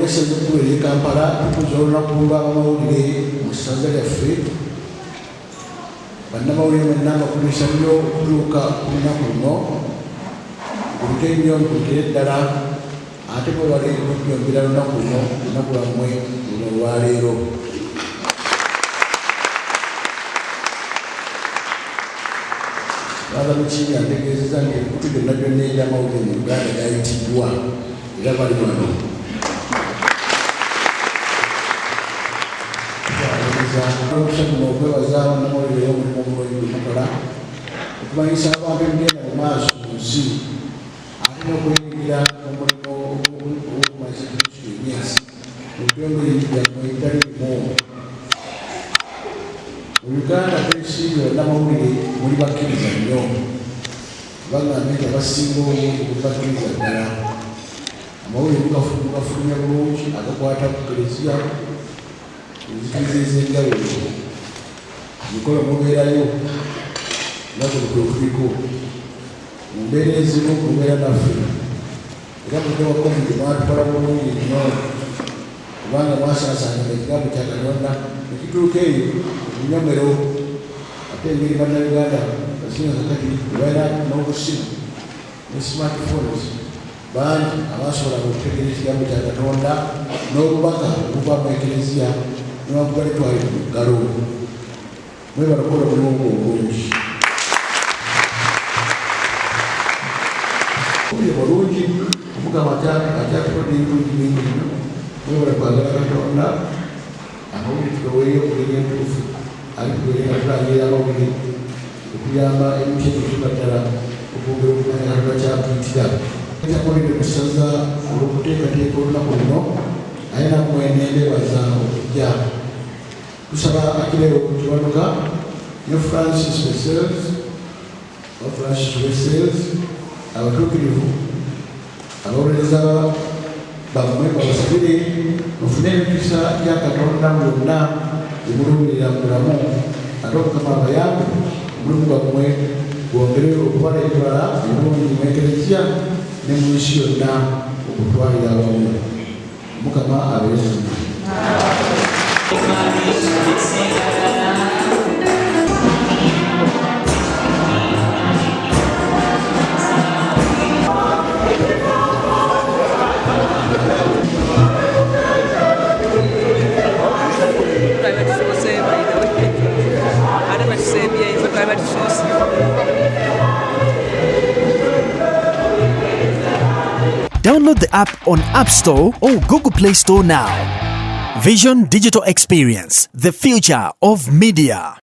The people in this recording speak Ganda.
mwese mutuwere Kampala tukuzola kuba amawulire mu ssaza lyaffe bannamawulire mwenna mbakulisa nnyo okutuuka ku lunaku luno mpulike nnyo mpulukire ddala ate bwe wali okujjombera lunaku luno lunaku lwammwe luno olwaleero Baba Mukingi ategeezezza nti emikutu gyonna gyonna egy'amawulire mu Uganda gayitiddwa era bali wano okusabira okwebaza bannamawulire omulimu omulungi gwe mukola okumanyisa abantu ebigenda mu maaso mu nsi ate n'okwenyigira omulimo ogwokumanyisa ekyensi mu byomuli byammwe ebitali bimu mu Uganda tensiiyo bannamawulire muli bakkiriza nnyo bagambye nti abasinga obungi bubakkiriza ddala amawulire mugafulumya bulungi agakwata ku Klezia enzikiriza ez'enjawulo emikolo mubeerayo naku lukwekuliko mu mbeera ezimu mubeera naffe era mudde wa covid mwatukola bulungi nnyo kubanga mwasaasaanira ekigambo kya Katonda ekituuka eyo obunyomero ate engeri bannayuganda kasinga kakati ebaera n'obusimu ne smartphones bangi abasobola okutegeera ekigambo kya Katonda n'obubaka obuva mu Eklezia newankubadde twali ku muggalo mwebalakola omulimu obulungi obulyo bulungi omugamba akyatukodde ebirungi bingi nnyo mwebala kwagala Katonda amawulire tugaweeyo okugenya entuufu ali tugerenga tulangira amawulire okuyamba emitye tutuka ddala okwongera okumanya Katonda kyatuyitira kyamawulire mu ssaza olw'okuteekateeka olunaku luno aye nammwe nendebaza okujja tusaba Akilero Kiwanuka ne Francis Wessels abatuukirivu abawolereza bammwe babasabire mufune emikisa gya Katonda byonna ebulumirira mu bulamu ate Omukama abayambe omulimu gwammwe gwongere okubala ebibala ebirungi mu Eklezia ne mu nsi yonna okutwalira abamu Omukama abeere nammwe. Download the app on App Store or Google Play Store now. Vision Digital Experience, the future of media.